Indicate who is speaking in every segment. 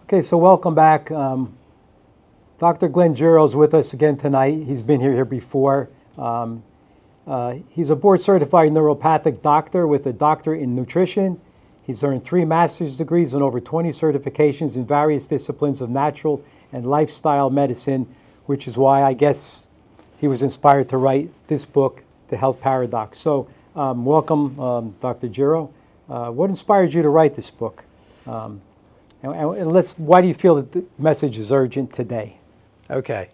Speaker 1: Okay, so welcome back. Dr. Glenn Gero is with us again tonight. He's been here before. He's a board-certified neuropathic doctor with a doctorate in nutrition. He's earned 3 master's degrees and over 20 certifications in various disciplines of natural and lifestyle medicine, which is why I guess he was inspired to write this book, The Health Paradox. So welcome, Dr. Gero. What inspired you to write this book? And why do you feel that the message is urgent today?
Speaker 2: Okay.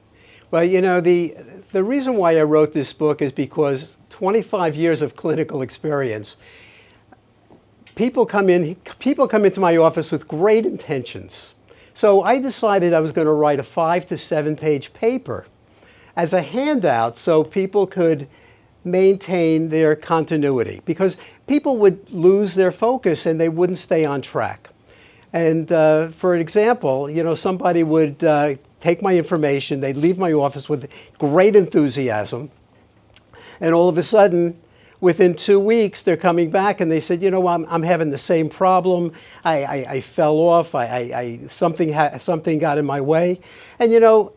Speaker 2: Well, you know, the reason why I wrote this book is because 25 years of clinical experience, people come into my office with great intentions. So I decided I was going to write a 5 to 7 page paper as a handout so people could maintain their continuity, because people would lose their focus and they wouldn't stay on track. And for example, you know, somebody would take my information, they'd leave my office with great enthusiasm, and all of a sudden, within 2 weeks, they're coming back and they said, you know, I'm having the same problem. I fell off. Something got in my way. And you know,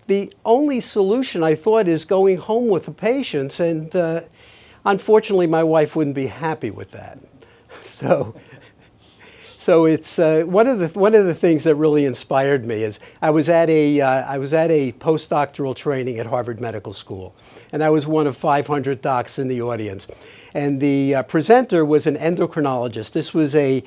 Speaker 2: the only solution I thought is going home with the patients, and unfortunately, my wife wouldn't be happy with that. So it's one of the things that really inspired me is I was at a postdoctoral training at Harvard Medical School, and I was one of 500 docs in the audience, and the presenter was an endocrinologist. This was a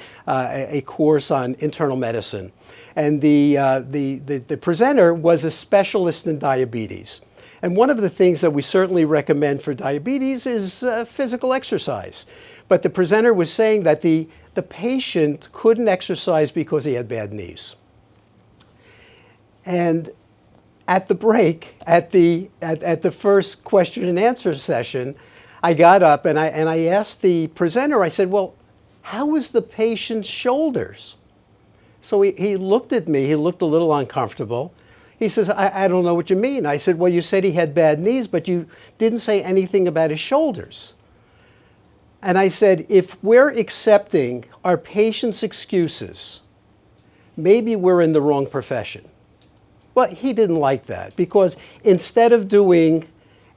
Speaker 2: course on internal medicine, and the presenter was a specialist in diabetes. And one of the things that we certainly recommend for diabetes is physical exercise. But the presenter was saying that the patient couldn't exercise because he had bad knees. And at the break, at the first question and answer session, I got up and I asked the presenter, I said, well, how was the patient's shoulders? So he looked at me, he looked a little uncomfortable. He says, I don't know what you mean. I said, well, you said he had bad knees, but you didn't say anything about his shoulders. And I said, if we're accepting our patients' excuses, maybe we're in the wrong profession. Well, he didn't like that, because instead of doing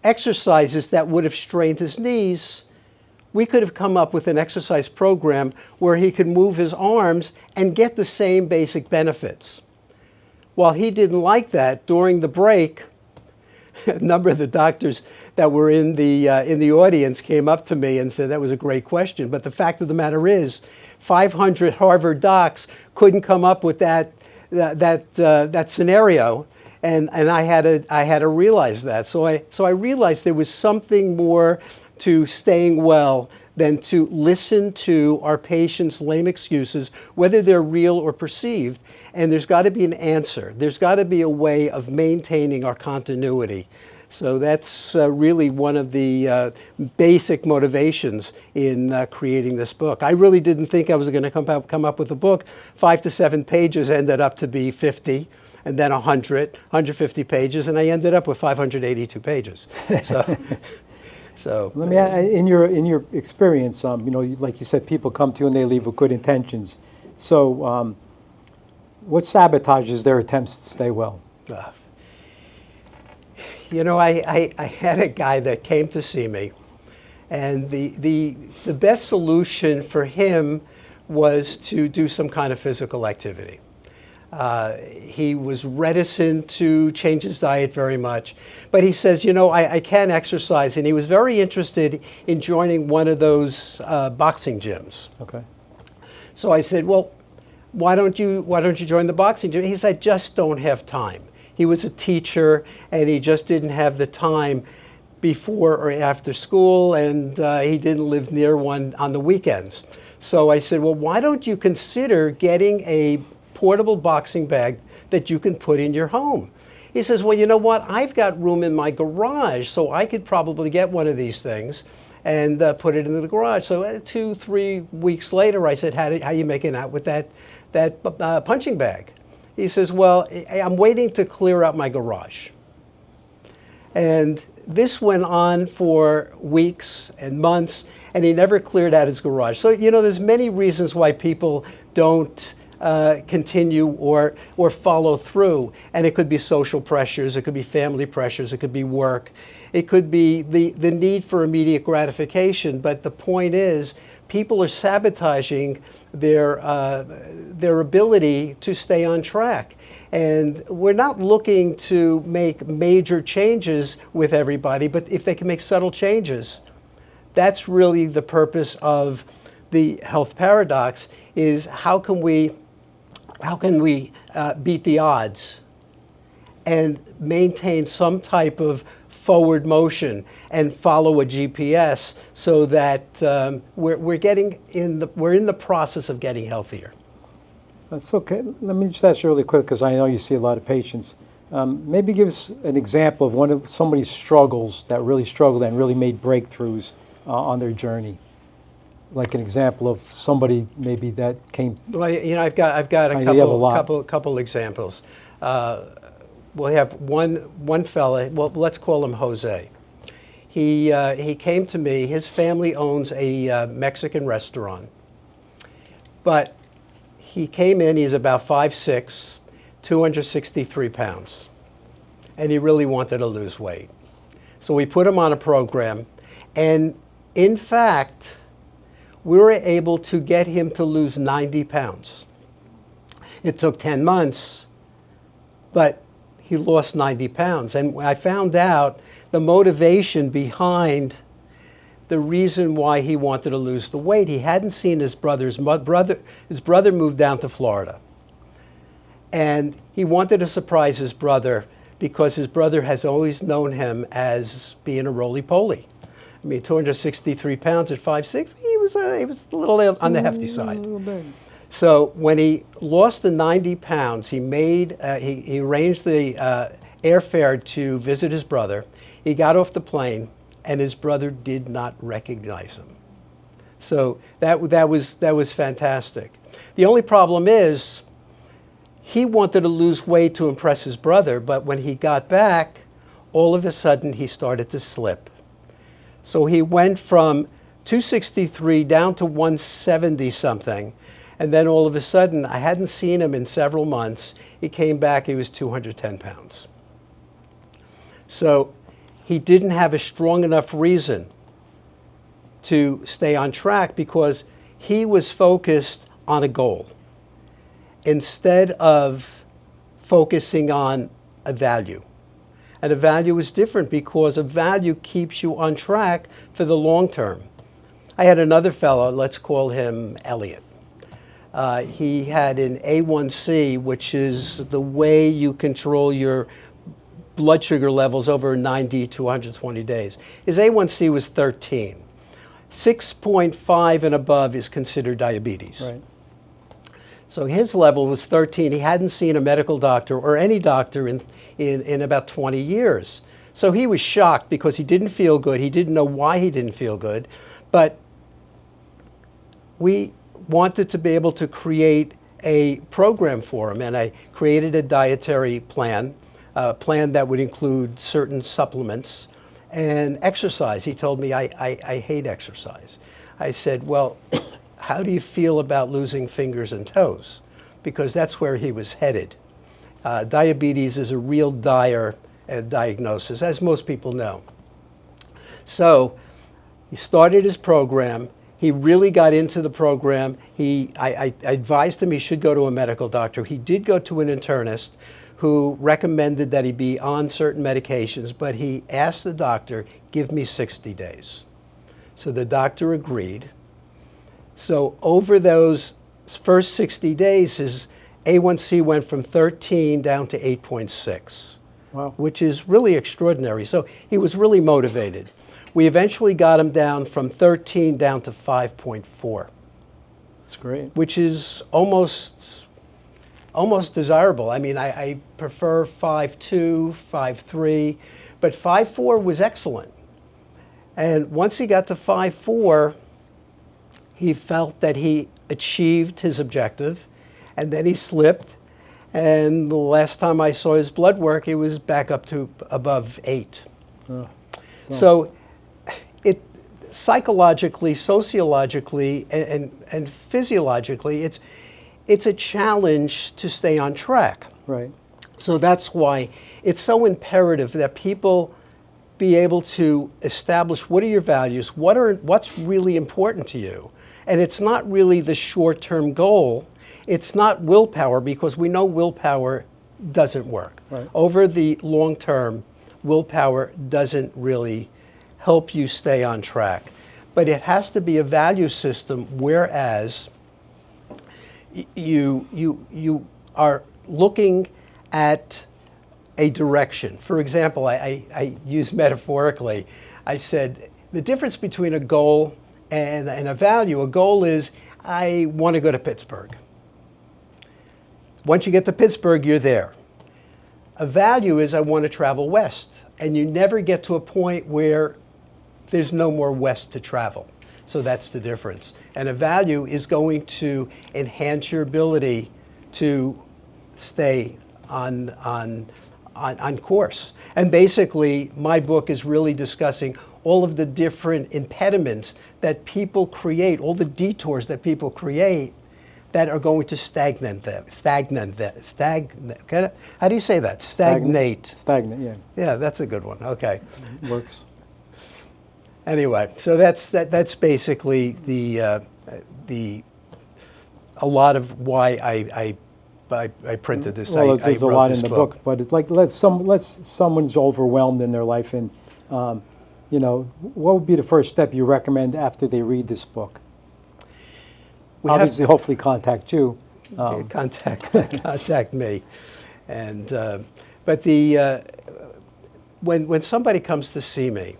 Speaker 2: exercises that would have strained his knees, we could have come up with an exercise program where he could move his arms and get the same basic benefits. While he didn't like that, during the break, a number of the doctors that were in the audience came up to me and said that was a great question. But the fact of the matter is, 500 Harvard docs couldn't come up with that scenario, and I had to realize that. So I realized there was something more to staying well than to listen to our patients' lame excuses, whether they're real or perceived. And there's got to be an answer. There's got to be a way of maintaining our continuity. So that's really one of the basic motivations in creating this book. I really didn't think I was going to come up with a book. 5 to 7 pages ended up to be 50, and then 150 pages, and I ended up with 582 pages. So
Speaker 1: let me add, in your experience, you know, like you said, people come to you and they leave with good intentions. So what sabotages their attempts to stay well?
Speaker 2: You know, I had a guy that came to see me, and the best solution for him was to do some kind of physical activity. He was reticent to change his diet very much, but he says, you know, I can exercise, and he was very interested in joining one of those boxing gyms.
Speaker 1: Okay.
Speaker 2: So I said, well, why don't you join the boxing gym? He said, I just don't have time. He was a teacher, and he just didn't have the time before or after school, and he didn't live near one on the weekends. So I said, well, why don't you consider getting a portable boxing bag that you can put in your home? He says, well, you know what? I've got room in my garage, so I could probably get one of these things and put it in the garage. So 2-3 weeks later, I said, how you making out with that punching bag? He says, well, I'm waiting to clear out my garage. And this went on for weeks and months, and he never cleared out his garage. So, you know, there's many reasons why people don't continue or follow through. And it could be social pressures, it could be family pressures, it could be work, it could be the need for immediate gratification. But the point is, people are sabotaging their ability to stay on track. And we're not looking to make major changes with everybody, but if they can make subtle changes, that's really the purpose of the health paradox, is how can we beat the odds and maintain some type of forward motion and follow a GPS so that we're in the process of getting healthier.
Speaker 1: That's okay. Let me just ask you really quick, because I know you see a lot of patients. Maybe give us an example of somebody's struggles that really struggled and really made breakthroughs on their journey. Like an example of somebody maybe that came.
Speaker 2: Well, I've got a couple examples. We have one fella. Well, let's call him Jose. He came to me. His family owns a Mexican restaurant, but he came in. He's about 5'6", 263 pounds, and he really wanted to lose weight. So we put him on a program, and in fact, we were able to get him to lose 90 pounds. It took 10 months, but he lost 90 pounds. And I found out the motivation behind the reason why he wanted to lose the weight. He hadn't seen his brother. His brother moved down to Florida. And he wanted to surprise his brother because his brother has always known him as being a roly-poly. I mean, 263 pounds at 5'6", he was a little on the hefty side. So when he lost the 90 pounds, he arranged the airfare to visit his brother. He got off the plane, and his brother did not recognize him. So that was fantastic. The only problem is, he wanted to lose weight to impress his brother, but when he got back, all of a sudden he started to slip. So he went from 263 down to 170 something. And then all of a sudden, I hadn't seen him in several months. He came back, he was 210 pounds. So he didn't have a strong enough reason to stay on track because he was focused on a goal instead of focusing on a value. And a value is different because a value keeps you on track for the long term. I had another fellow, let's call him Elliot. He had an A1C, which is the way you control your blood sugar levels over 90 to 120 days. His A1C was 13. 6.5 and above is considered diabetes.
Speaker 1: Right.
Speaker 2: So his level was 13. He hadn't seen a medical doctor or any doctor in about 20 years. So he was shocked because he didn't feel good. He didn't know why he didn't feel good. But we wanted to be able to create a program for him, and I created a dietary plan, a plan that would include certain supplements and exercise. He told me, I hate exercise. I said, well, how do you feel about losing fingers and toes? Because that's where he was headed. Diabetes is a real dire diagnosis, as most people know. So he started his program. He really got into the program. I advised him he should go to a medical doctor. He did go to an internist who recommended that he be on certain medications, but he asked the doctor, give me 60 days. So the doctor agreed. So over those first 60 days, his A1C went from 13 down to 8.6,
Speaker 1: Wow.
Speaker 2: which is really extraordinary. So he was really motivated. We eventually got him down from 13 down to 5.4.
Speaker 1: That's great.
Speaker 2: Which is almost desirable. I mean, I prefer 5.2, 5.3, but 5.4 was excellent. And once he got to 5.4, he felt that he achieved his objective, and then he slipped. And the last time I saw his blood work, he was back up to above 8. So it psychologically, sociologically, and physiologically, it's a challenge to stay on track.
Speaker 1: Right.
Speaker 2: So that's why it's so imperative that people be able to establish what are your values, what's really important to you. And it's not really the short-term goal. It's not willpower, because we know willpower doesn't work.
Speaker 1: Right.
Speaker 2: Over the long term, willpower doesn't really help you stay on track. But it has to be a value system, whereas you are looking at a direction. For example, I use metaphorically, I said the difference between a goal and a value. A goal is, I want to go to Pittsburgh. Once you get to Pittsburgh, you're there. A value is, I want to travel west. And you never get to a point where there's no more west to travel. So that's the difference. And a value is going to enhance your ability to stay on course. And basically, my book is really discussing all of the different impediments that people create, all the detours that people create that are going to stagnate them. How do you say that? Stagnate.
Speaker 1: Stagnant, yeah.
Speaker 2: Yeah, that's a good one. Okay.
Speaker 1: Works.
Speaker 2: Anyway, so that's basically a lot of why I printed this.
Speaker 1: Well,
Speaker 2: I
Speaker 1: there's a
Speaker 2: wrote
Speaker 1: lot
Speaker 2: this
Speaker 1: in the book, but it's like let's someone's overwhelmed in their life, and what would be the first step you recommend after they read this book? Obviously, hopefully, contact you.
Speaker 2: Contact me, and but when somebody comes to see me,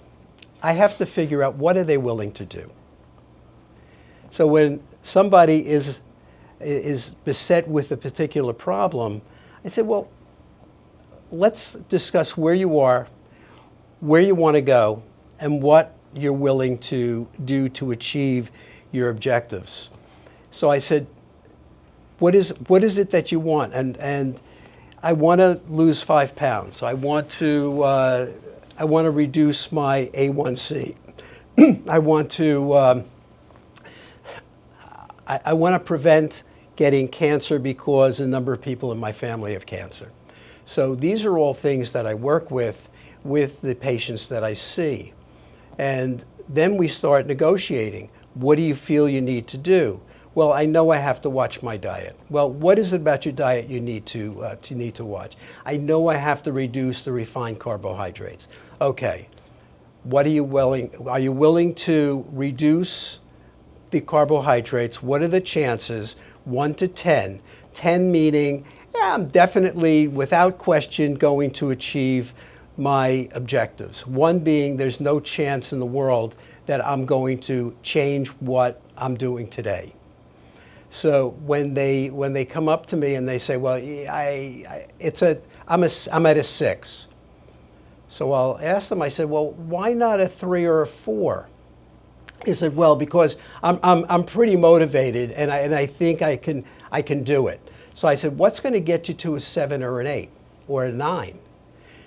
Speaker 2: I have to figure out what are they willing to do. So when somebody is beset with a particular problem, I say, well, let's discuss where you are, where you want to go, and what you're willing to do to achieve your objectives. So I said, what is it that you want? And I want to lose 5 pounds. So I want to reduce my A1C. I want to prevent getting cancer because a number of people in my family have cancer. So these are all things that I work with the patients that I see. And then we start negotiating. What do you feel you need to do? Well, I know I have to watch my diet. Well, what is it about your diet you need to watch? I know I have to reduce the refined carbohydrates. Okay, are you willing to reduce the carbohydrates? What are the chances? 1 to 10. 10 meaning, yeah, I'm definitely, without question, going to achieve my objectives. 1 being, there's no chance in the world that I'm going to change what I'm doing today. So when they come up to me and they say, well, I'm at a 6. So I'll ask them, I said, well, why not a 3 or a 4? He said, well, because I'm pretty motivated and I think I can do it. So I said, what's going to get you to a 7 or an 8 or a 9?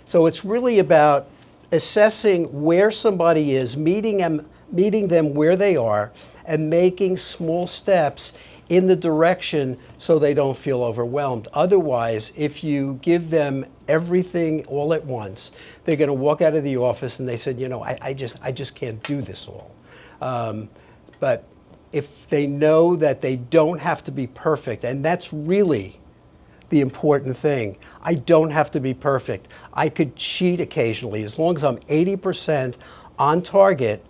Speaker 2: So it's really about assessing where somebody is, meeting them where they are, and making small steps in the direction so they don't feel overwhelmed. Otherwise, if you give them everything all at once, they're going to walk out of the office and they said, I just can't do this all. But if they know that they don't have to be perfect, and that's really the important thing. I don't have to be perfect. I could cheat occasionally. As long as I'm 80% on target,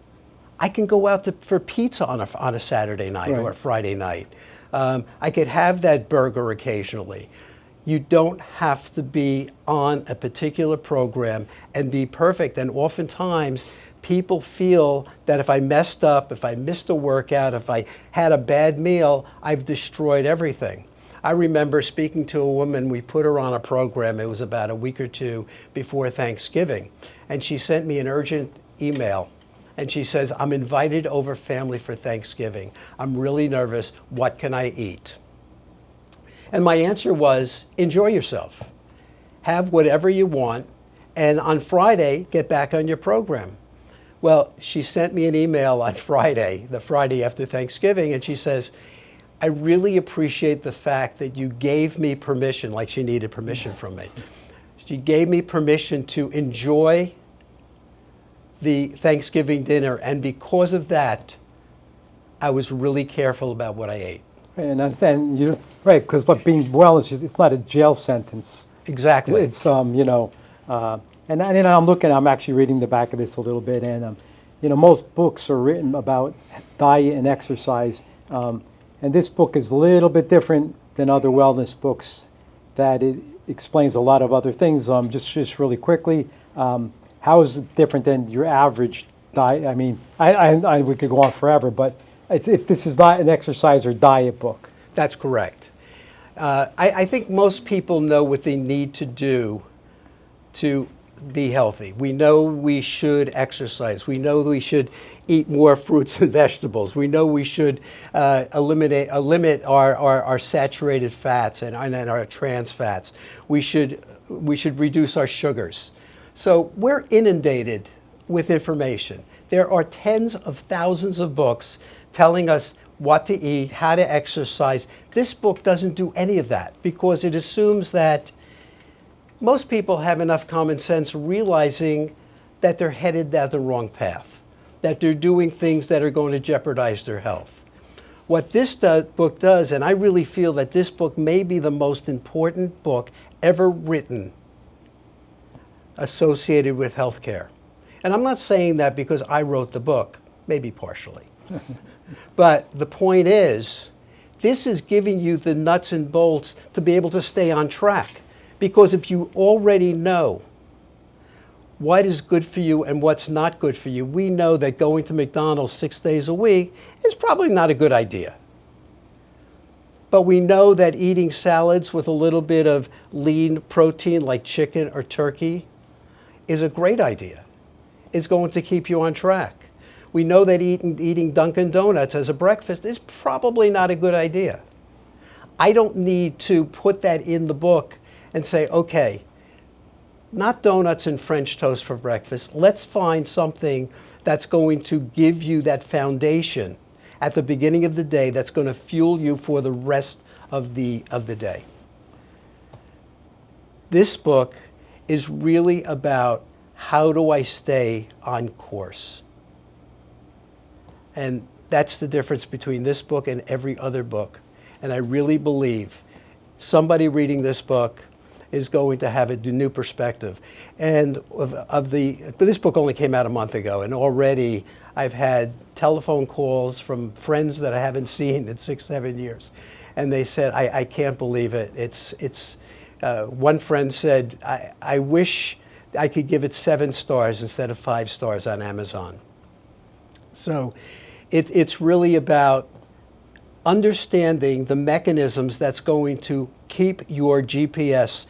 Speaker 2: I can go out for pizza on a Saturday night or a Friday night. I could have that burger occasionally. You don't have to be on a particular program and be perfect. And oftentimes, people feel that if I messed up, if I missed a workout, if I had a bad meal, I've destroyed everything. I remember speaking to a woman, we put her on a program, it was about a week or 2 before Thanksgiving, and she sent me an urgent email, and she says, I'm invited over family for Thanksgiving. I'm really nervous, what can I eat? And my answer was, enjoy yourself. Have whatever you want, and on Friday, get back on your program. Well, she sent me an email on Friday, the Friday after Thanksgiving, and she says, I really appreciate the fact that you gave me permission, like she needed permission from me. She gave me permission to enjoy the Thanksgiving dinner, and because of that, I was really careful about what I ate.
Speaker 1: And I understand you, right? Because being well is it's not a jail sentence.
Speaker 2: Exactly.
Speaker 1: It's I'm actually reading the back of this a little bit, and most books are written about diet and exercise, and this book is a little bit different than other wellness books. That it explains a lot of other things. Just really quickly, how is it different than your average diet? I mean, we could go on forever, but this is not an exercise or diet book.
Speaker 2: That's correct. I think most people know what they need to do to be healthy. We know we should exercise. We know we should eat more fruits and vegetables. We know we should limit our saturated fats and our trans fats. We should reduce our sugars. So we're inundated with information. There are tens of thousands of books telling us what to eat, how to exercise. This book doesn't do any of that because it assumes that most people have enough common sense realizing that they're headed down the wrong path, that they're doing things that are going to jeopardize their health. What this book does, and I really feel that this book may be the most important book ever written associated with healthcare. And I'm not saying that because I wrote the book, maybe partially. But the point is, this is giving you the nuts and bolts to be able to stay on track. Because if you already know what is good for you and what's not good for you, we know that going to McDonald's 6 days a week is probably not a good idea. But we know that eating salads with a little bit of lean protein like chicken or turkey is a great idea. It's going to keep you on track. We know that eating Dunkin' Donuts as a breakfast is probably not a good idea. I don't need to put that in the book and say, okay, not donuts and French toast for breakfast. Let's find something that's going to give you that foundation at the beginning of the day that's going to fuel you for the rest of the day. This book is really about how do I stay on course. And that's the difference between this book and every other book. And I really believe somebody reading this book is going to have a new perspective. And this book only came out a month ago, and already I've had telephone calls from friends that I haven't seen in 6-7 years. And they said, I can't believe it. One friend said, I wish I could give it 7 stars instead of 5 stars on Amazon. So it's really about understanding the mechanisms that's going to keep your GPS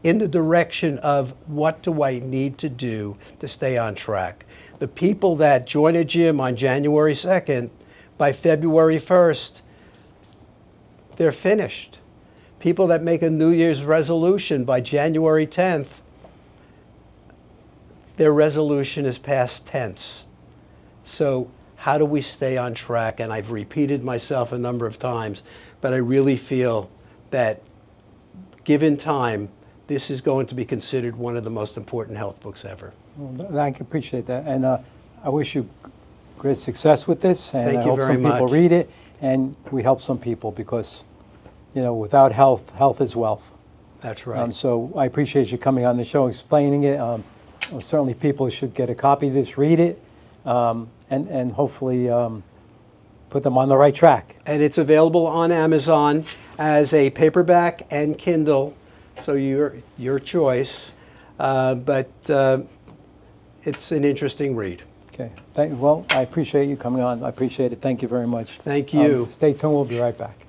Speaker 2: in the direction of what do I need to do to stay on track. The people that join a gym on January 2nd, by February 1st, they're finished. People that make a New Year's resolution by January 10th, their resolution is past tense. So how do we stay on track? And I've repeated myself a number of times, but I really feel that given time, this is going to be considered one of the most important health books ever.
Speaker 1: Well, I can appreciate that. And I wish you great success with this. And
Speaker 2: Thank
Speaker 1: I
Speaker 2: you
Speaker 1: hope
Speaker 2: very
Speaker 1: some people
Speaker 2: much.
Speaker 1: read it and we help some people because, without health, health is wealth.
Speaker 2: That's right.
Speaker 1: So I appreciate you coming on the show, explaining it. Certainly people should get a copy of this, read it, and hopefully put them on the right track.
Speaker 2: And it's available on Amazon as a paperback and Kindle, so your choice. But it's an interesting read.
Speaker 1: Okay. Well, I appreciate you coming on. I appreciate it. Thank you very much.
Speaker 2: Thank you.
Speaker 1: Stay tuned. We'll be right back.